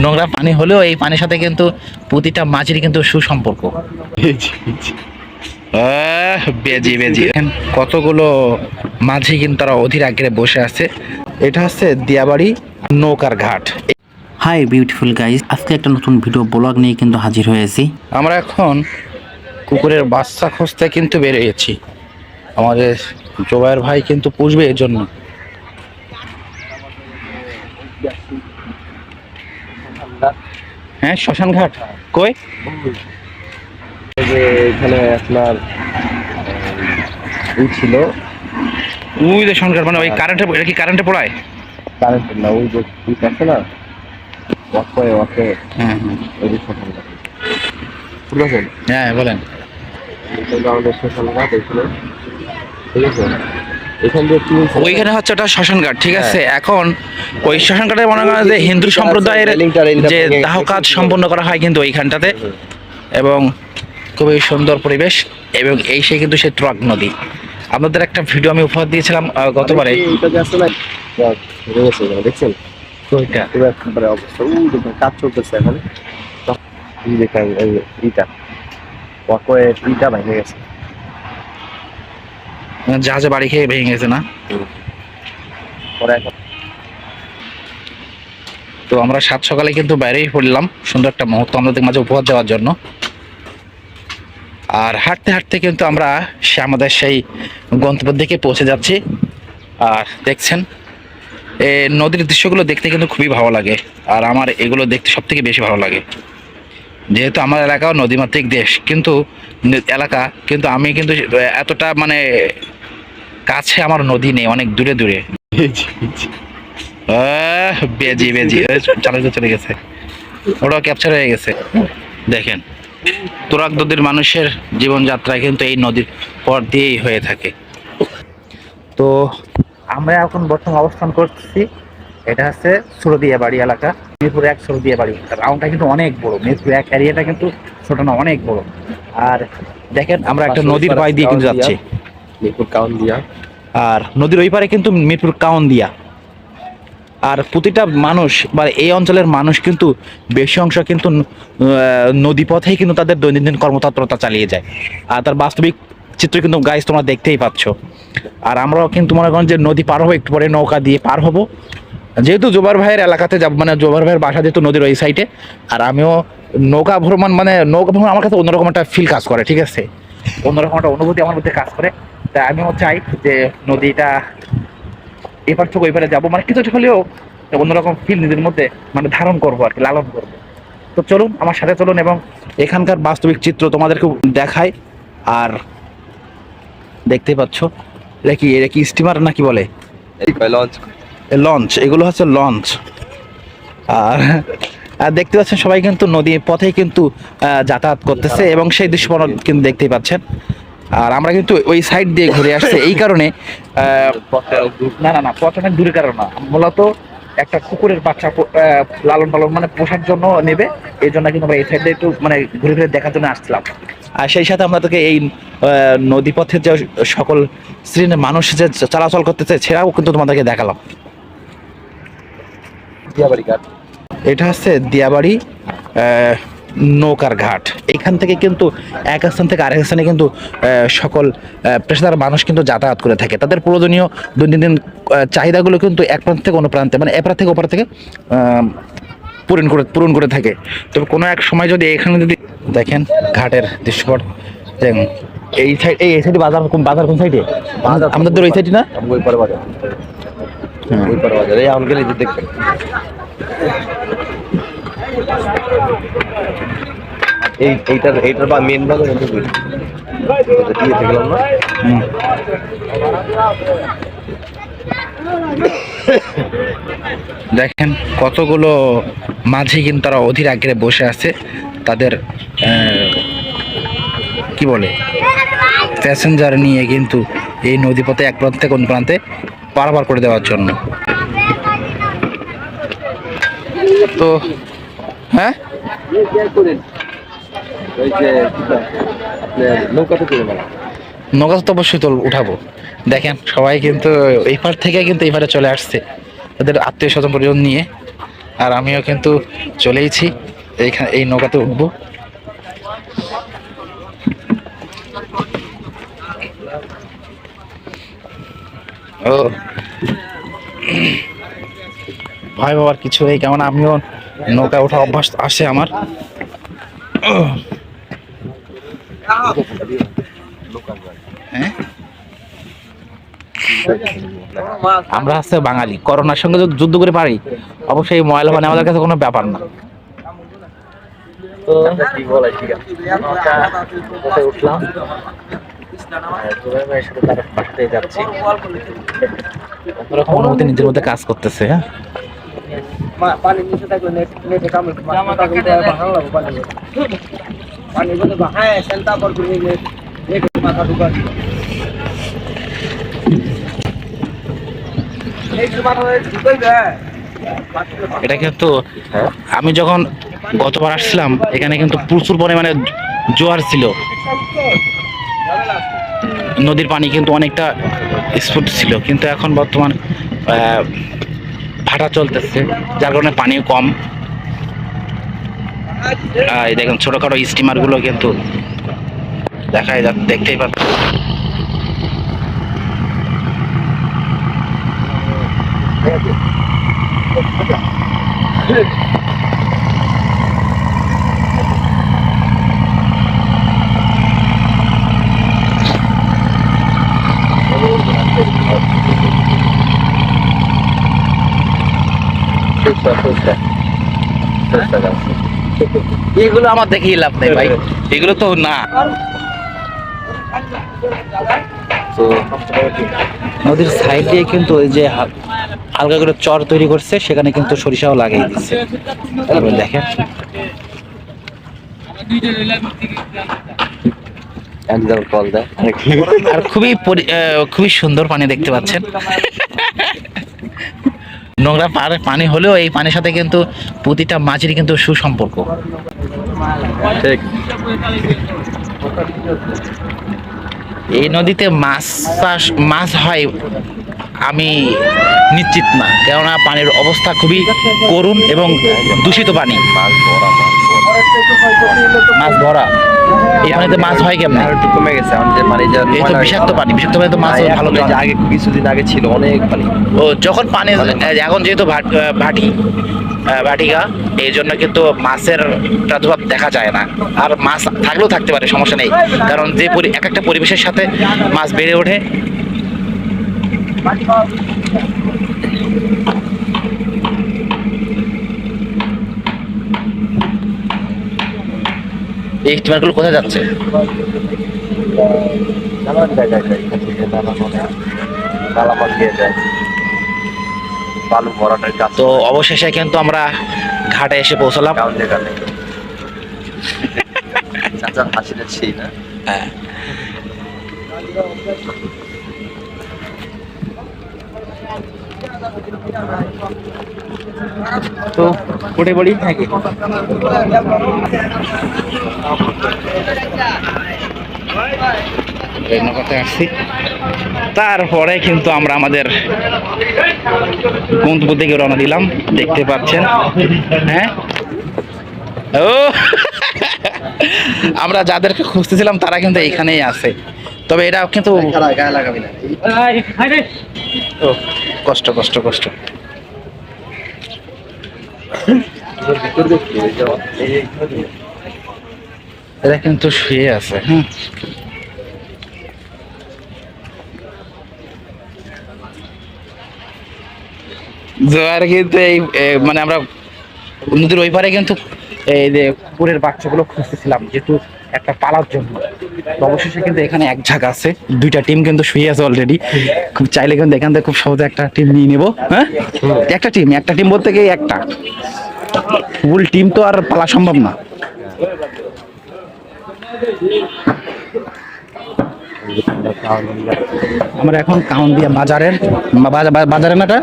নোংরা পানি হলেও এই পানির সাথে কিন্তু প্রতিটা মাছেরই কিন্তু সুসম্পর্ক। বেজি বেজি কতগুলো মাঝি কিন্তু তারা অধীর আগ্রহে বসে আছে। এটা হচ্ছে দিয়াবাড়ি নৌকার ঘাট। হাই বিউটিফুল গাইস, আজকে একটা নতুন ভিডিও ব্লগ নিয়ে কিন্তু হাজির হয়েছি। আমরা এখন কুকুরের বাচ্চা খুঁজতে কিন্তু বেরিয়েছি। আমাদের জোবায়ের ভাই কিন্তু পুষবে এর জন্য। হ্যাঁ, শ্মশান ঘাট কই? এখানে আপনার ছিল ওই যে শ্মশান ঘাট, মানে ওই কারেন্টে, এটা কি কারেন্টে পড়ায়? কারেন্ট না, ওই যে আছে না ওয়াকে ওয়াকে, হ্যাঁ হ্যাঁ ওই যে শ্মশান ঘাট বুঝলেন? হ্যাঁ বলেন। এটা আমাদের শ্মশান ঘাট এখানে, ঠিক আছে? এখান দিয়ে ওইখানে হচ্ছে ওটা শ্মশান ঘাট, ঠিক আছে। এখন ওই শ্মশান ঘাটে মনে করেন যে হিন্দু সম্প্রদায়ের যে দাহ কাজ সম্পন্ন করা হয় কিন্তু ওইখানটাতে, এবং খুবই সুন্দর পরিবেশ। এবং এই সে কিন্তু সে ট্রাক নদী। আপনাদের একটা ভিডিও আমি উপহার দিয়েছিলাম গতবারে। দেখছেন ওইটা একেবারে অবস্থা, কাজ চলতেছে এখন। দেখেন ইটা ওয়াকওয়ে ইটা ভেঙে গেছে, জাহাজে বাড়ি খেয়ে ভেঙে গেছে না? তো আমরা সাত সকালে কিন্তু বাইরেই পড়লাম সুন্দর একটা মুহূর্ত আমাদের মাঝে উপহার দেওয়ার জন্য। আর হাঁটতে হাঁটতে কিন্তু আমরা আমাদের সেই গন্তব্যের দিকে পৌঁছে যাচ্ছি। আর দেখছেন এই নদীর দৃশ্যগুলো দেখতে কিন্তু খুবই ভালো লাগে। আর আমার এগুলো দেখতে সব থেকে বেশি ভালো লাগে, যেহেতু আমার এলাকাও নদীমাতৃক দেশ কিন্তু এলাকা, কিন্তু আমি কিন্তু এতটা মানে কাছে আমার নদী নেই, অনেক দূরে দূরে। বেজি বেজি চালাতে চলে গেছে, ওটাও ক্যাপচার হয়ে গেছে। দেখেন তুরাগ নদীর মানুষের জীবনযাত্রা কিন্তু এই নদীর পর দিয়েই হয়ে থাকে। তো আমরা এখন বর্তমানে অবস্থান করছি, এটা হচ্ছে সুরদিয়া বাড়ি এলাকা, মিরপুর 1 সুরদিয়া বাড়ি। রাউন্ডটা কিন্তু অনেক বড়, মিরপুর 1 এরিয়াটা কিন্তু ছোট না, অনেক বড়। আর দেখেন আমরা একটা নদীর পাড় দিয়ে কিন্তু যাচ্ছি, মিরপুর কাউন দিয়া। আর নদীর ওই পারে কিন্তু মিরপুর কাউন দিয়া। আর প্রতিটা মানুষ বা এই অঞ্চলের মানুষ কিন্তু বেশি অংশ কিন্তু নদীপথেই কিন্তু তাদের দৈনন্দিন কর্মতৎপরতা চালিয়ে যায়। আর তার বাস্তবিক চিত্র কিন্তু গাইস তোমরা দেখতেই পাচ্ছ। আর আমরাও কিন্তু মনে করেন যে নদী পার হবো, একটু পরে নৌকা দিয়ে পার হবো, যেহেতু জোবার ভাইয়ের এলাকাতে যাব, মানে জোবার ভাইয়ের বাসা যেহেতু নদীর ওই সাইডে। আর আমিও নৌকা ভ্রমণ, মানে নৌকা ভ্রমণ আমার কাছে অন্যরকম একটা ফিল কাজ করে, ঠিক আছে, অন্যরকম একটা অনুভূতি আমার মধ্যে কাজ করে। তাই আমিও চাই যে নদীটা এপার থেকে ওই পারে যাবো, মানে কিছু হলেও অন্যরকম ফিল নিজের মধ্যে মানে ধারণ করবো আর কি, লালন করবো। তো চলুন আমার সাথে চলুন এবং এখানকার বাস্তবিক চিত্র তোমাদেরকে দেখাই। আর দেখতেই পাচ্ছ এটা কি স্টিমার নাকি বলে, লঞ্চ, এগুলো হচ্ছে লঞ্চ। আর দেখতে পাচ্ছেন সবাই কিন্তু নদীর পথে কিন্তু যাতায়াত করতেছে এবং সেই দৃশ্য কিন্তু দেখতেই পাচ্ছেন। আর আমরা কিন্তু ওই সাইড দিয়ে ঘুরে আসছে এই কারণে, না না না পথ অনেক দূরের কারণ না, মূলত একটা কুকুরের বাচ্চা লালন পালন মানে পোষার জন্য নেবে, এই জন্য কিন্তু আমরা এই সাইডে একটু মানে ঘুরে ঘুরে দেখার জন্য আসছিলাম। আর সেই সাথে আমাদেরকে এই নদীপথের যে সকল শ্রেণীর মানুষ যে চলাচল করতেছে সেটাও কিন্তু তোমাদেরকে দেখালাম। দিয়াবাড়ি ঘাট, এটা হচ্ছে দিয়াবাড়ি নৌকার ঘাট। এখান থেকে কিন্তু এক স্থান থেকে আরেক স্থানে কিন্তু সকল পেশাদার মানুষ কিন্তু যাতায়াত করে থাকে, তাদের প্রয়োজনীয় দৈনন্দিন চাহিদাগুলো কিন্তু এক প্রান্ত থেকে অন্য প্রান্তে, মানে এপার থেকে ওপার থেকে পূরণ করে থাকে। তবে কোনো এক সময় যদি এখানে যদি দেখেন ঘাটের দৃশ্যপট, এই সাইড এই সাইডে বাজার কোন সাইডে? আমাদের ওই সাইডে না, ওই পারে বাজার, ওই পারে বাজার, এই আমাকে দেখবেন। এইটার বা মেন বাজার দিয়ে দেখলাম না। দেখেন কতগুলো মাঝি কিন্তু তারা অধীর আগ্রহে বসে আছে তাদের কি বলে প্যাসেঞ্জার নিয়ে কিন্তু এই নদীপথে এক প্রান্ত থেকে অন্য প্রান্তে পারাপার করে দেওয়ার জন্য। তো হ্যাঁ, নৌকাতে নৌকা তো অবশ্যই উঠাবো। দেখেন সবাই কিন্তু এই পার থেকে কিন্তু এই পারে চলে আসছে তাদের আত্মীয় স্বজন পরিজন নিয়ে। আর আমিও কিন্তু চলেইছি এইখানে, এই নৌকাতে উঠবো। ও ভয় বাবার কিছু নেই, কেমন আমিও নৌকা ওঠা অভ্যাস আসে আমার। হ্যাঁ, আমরা হচ্ছে বাঙালি, করোনার সঙ্গে যদি যুদ্ধ করে পারি অবশ্যই ময়লা পানি আমাদের কাছে কোনো ব্যাপার না। তো কি বলে, ঠিক আছে উঠলাম, তার পাশে যাচ্ছি। অনুমতি নিজের মধ্যে কাজ করতেছে। হ্যাঁ, পানি নিচে থাকলে নেটে কামড় মাথা কিন্তু ভাঙা লাগবে পানি বলে ভাঙায় সেন্টা পর করে নেটে মাথা ঢুকা দিল নেটে মাথা ঢুকাইবে। এটা কিন্তু আমি যখন গতবার আসছিলাম এখানে কিন্তু প্রচুর পরিমাণে জোয়ার ছিল, নদীর পানি কিন্তু অনেকটা স্ফুট ছিল, কিন্তু এখন বর্তমান ভাটা চলতেছে, যার কারণে পানিও কম। এই দেখেন ছোটখাটো স্টিমার গুলো কিন্তু দেখাই যাচ্ছে, দেখতেই পাচ্ছেন। এগুলো আমার দেখেই লাভ নেই ভাই, এগুলো তো না। তো নদীর সাইড দিয়ে কিন্তু ওই যে হালকা করে চর তৈরি করছে, সেখানে কিন্তু সরিষাও লাগিয়ে দিচ্ছে। দেখেন একদম কল দেয়, আর খুবই সুন্দর পানি দেখতে পাচ্ছেন। নোংরা পানি হলেও এই পানির সাথে কিন্তু প্রতিটা মাছেরই কিন্তু সুসম্পর্ক। ঠিক। এই নদীতে মাছ হয় আমি নিশ্চিত না, কেননা পানির অবস্থা খুবই করুণ এবং দূষিত পানি। মাছ ভরা এই পানিতে মাছ হয় কেমন? একটু কমে গেছে আমাদের পানি, এই তো বিষাক্ত পানি, বিষাক্ত পানি তো মাছ ভালো যে আগে কিছুদিন আগে ছিল অনেক পানি। ও যখন পানি এখন যেহেতু ভাটিকা, এই জন্য কিন্তু মাছের প্রাদুর্ভাব দেখা যায় না। আর মাছ থাকলেও থাকতে পারে, সমস্যা নেই, কারণ যে এক একটা পরিবেশের সাথে মাছ বেড়ে ওঠে। এই স্টিমারগুলো কোথায় যাচ্ছে? বালু ভরাটার কাজ। তো অবশেষে কিন্তু আমরা ঘাটে এসে পৌঁছলাম। চাচা হাসিটা সেই না। হ্যাঁ, তো উঠে পড়ি নাকি? নৌকাতে আসছি, তারপরে কিন্তু আমরা আমাদের গন্তব্য থেকে রওনা দিলাম, দেখতে পাচ্ছেন। হ্যাঁ, ও আমরা যাদেরকে খুঁজতেছিলাম তারা কিন্তু এখানেই আছে, তবে এটা কিন্তু গায়ে লাগাবি না। ও, কষ্ট কষ্ট কষ্ট। এরা কিন্তু শুয়ে আছে। হ্যাঁ, জোয়ার কিন্তু এই মানে আমরা নদীর ওই পারে কিন্তু এই যে পুকুরের বাচ্চাগুলো খুঁজতেছিলাম, যেহেতু একটা পালার জন্য। অবশেষে কিন্তু এখানে এক ঝাঁক আছে, দুইটা টিম কিন্তু শুয়ে আছে অলরেডি। খুব চাইলে কিন্তু এখান থেকে খুব সহজে একটা টিম নিয়ে নেবো। হ্যাঁ, একটা টিম বলতে গিয়ে একটা ফুল টিম তো আর পালা সম্ভব না। আমরা এখন কাউন্দিয়া বাজারের নাটা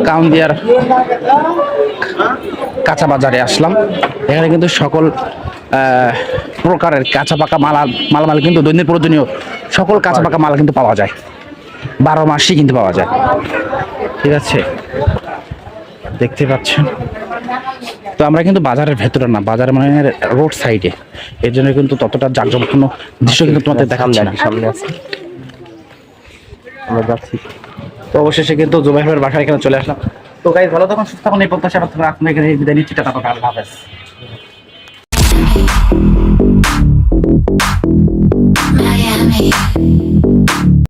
কাউন্দিয়ার কাঁচা বাজারে আসলাম। এখানে কিন্তু সকল প্রকারের কাঁচা পাকা মালামাল কিন্তু দৈনিক প্রয়োজনীয় সকল কাঁচা পাকা মাল কিন্তু পাওয়া যায়, 12 মাসই কিন্তু পাওয়া যায়। ঠিক আছে, দেখতে পাচ্ছেন। তো আমরা কিন্তু বাজারের ভেতরে না, বাজার মানে রোড সাইডে, এর জন্য কিন্তু ততটা জাঁকজমকপূর্ণ দৃশ্য কিন্তু তোমাদের দেখাচ্ছি না। সামনে আছে, আমরা যাচ্ছি। তো অবশেষে কিন্তু জুবাইর ভাইয়ের বাসায় এখানে চলে আসলাম। তো গাইস ভালো থাকুন, সুস্থ থাকুন, এই প্রত্যাশা আপনাদের এখানে বিদায় নিচ্ছি। টাটা, আল্লাহ হাফেজ।